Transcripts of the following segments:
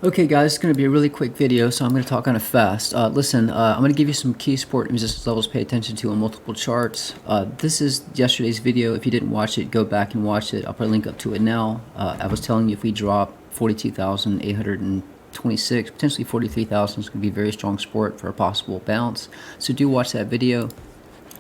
Okay guys, it's going to be a really quick video, so I'm going to talk kind of fast. Listen, I'm going to give you some key support and resistance levels to pay attention to on multiple charts. This is yesterday's video. If you didn't watch it, go back and watch it. I'll put a link up to it now. I was telling you if we drop 42,826, potentially 43,000, it's going to be very strong support for a possible bounce. So do watch that video.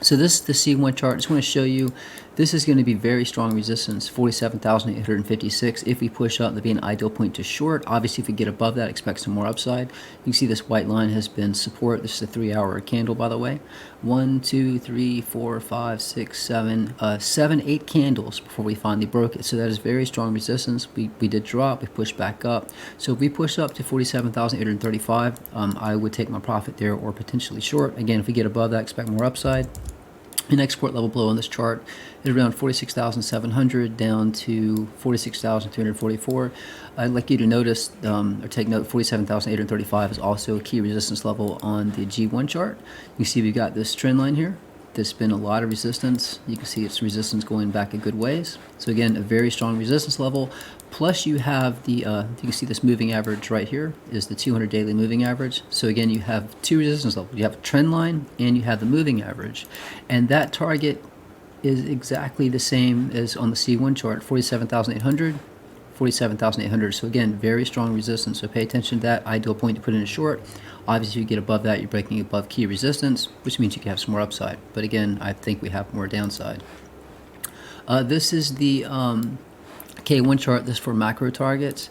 So this is the C1 chart. I just want to show you this is going to be very strong resistance, 47,856. If we push up, that'd be an ideal point to short. Obviously, if we get above that, expect some more upside. You can see this white line has been support. This is a 3-hour candle, by the way. 1, 2, 3, 4, 5, 6, 7, 8 candles before we finally broke it. So that is very strong resistance. We did drop. We pushed back up. So if we push up to 47,835, I would take my profit there or potentially short. Again, if we get above that, expect more upside. The next support level below on this chart is around 46,700 down to 46,344. I'd like you to notice or take note 47,835 is also a key resistance level on the G1 chart. You see we've got this trend line here. There's been a lot of resistance. You can see its resistance going back a good ways. So again, a very strong resistance level. Plus you have the, you can see this moving average right here is the 200 daily moving average. So again, you have two resistance levels. You have a trend line and you have the moving average. And that target is exactly the same as on the C1 chart, 47,800. 47,800. So again, very strong resistance. So pay attention to that. Ideal point to put in a short. Obviously, if you get above that, you're breaking above key resistance, which means you can have some more upside. But again, I think we have more downside. This is the K1 chart. This is for macro targets.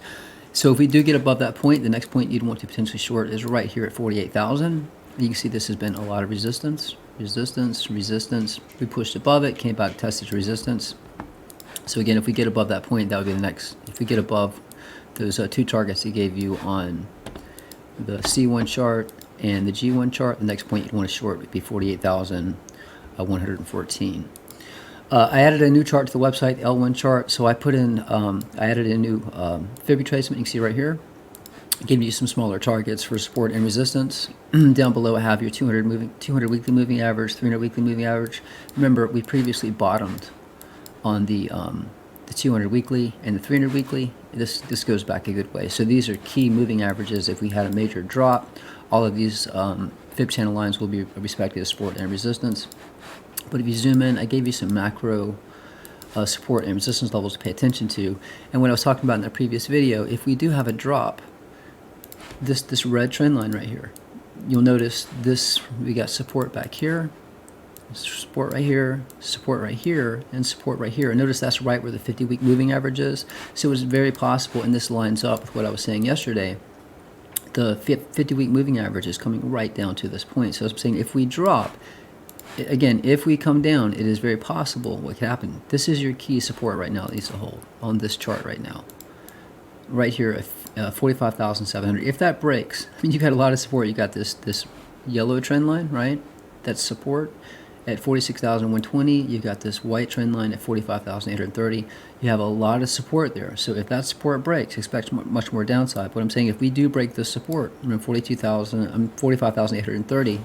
So if we do get above that point, the next point you'd want to potentially short is right here at 48,000. You can see this has been a lot of resistance. Resistance. We pushed above it, came back, tested resistance. So again, if we get above that point, that would be the next. If we get above those two targets he gave you on the C1 chart and the G1 chart, the next point you'd want to short would be 48,114. I added a new chart to the website, L1 chart. So I put in, I added a new fib retracement. You can see right here. Gave you some smaller targets for support and resistance. Down below, I have your 200 weekly moving average, 300 weekly moving average. Remember, we previously bottomed on the 200 weekly and the 300 weekly. This goes back a good way. So these are key moving averages. If we had a major drop, all of these fib channel lines will be respected as support and resistance. But if you zoom in, I gave you some macro support and resistance levels to pay attention to. And what I was talking about in the previous video, if we do have a drop, this red trend line right here, you'll notice this, we got support back here, support right here, support right here, and support right here. And notice that's right where the 50-week moving average is. So it's very possible, and this lines up with what I was saying yesterday, the 50-week moving average is coming right down to this point. So I'm saying if we drop, again, if we come down, it is very possible what could happen. This is your key support right now that needs to hold on this chart right now. Right here at 45,700. If that breaks, I mean, you've got a lot of support. You got this yellow trend line, right? That's support. At 46,120, you've got this white trend line at 45,830. You have a lot of support there. So if that support breaks, expect much more downside. But I'm saying if we do break this support, 45,830,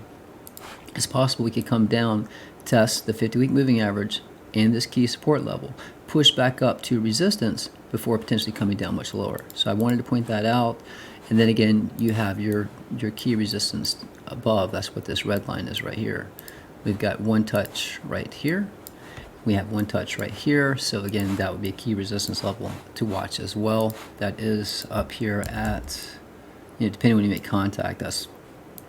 it's possible we could come down, test the 50-week moving average and this key support level, push back up to resistance before potentially coming down much lower. So I wanted to point that out. And then again, you have your key resistance above. That's what this red line is right here. We've got one touch right here. We have one touch right here. So again, that would be a key resistance level to watch as well. That is up here at, depending when you make contact, that's,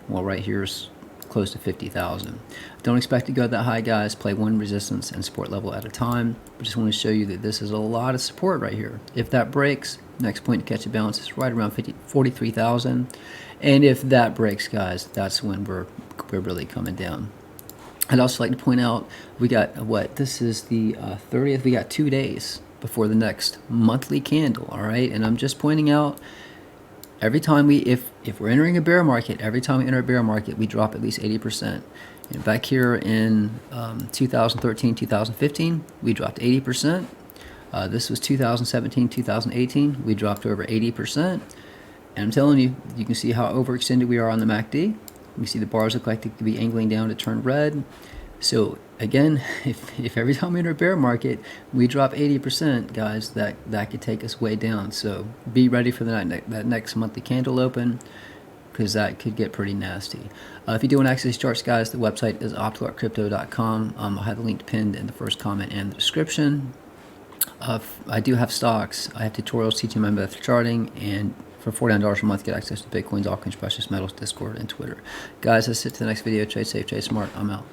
well, right here is close to 50,000. Don't expect to go that high, guys. Play one resistance and support level at a time. I just want to show you that this is a lot of support right here. If that breaks, next point to catch a bounce is right around 43,000. And if that breaks, guys, that's when we're really coming down. I'd also like to point out, we got what? This is the 30th. We got 2 days before the next monthly candle, all right? And I'm just pointing out, every time if we're entering a bear market, every time we enter a bear market, we drop at least 80%. And back here in 2013, 2015, we dropped 80%. This was 2017, 2018. We dropped over 80%. And I'm telling you, you can see how overextended we are on the MACD. You can see the bars look like they could be angling down to turn red. So again, if every time we're in a bear market we drop 80%, guys, that could take us way down. So be ready for that next monthly candle open, because that could get pretty nasty. If you do want to access these charts, guys, the website is optical.crypto.com. I'll have the link pinned in the first comment and the description. I do have stocks. I have tutorials teaching my method of charting, and for $49 a month, get access to Bitcoins, all kinds of precious metals, Discord, and Twitter. Guys, that's it to the next video. Trade safe, trade smart. I'm out.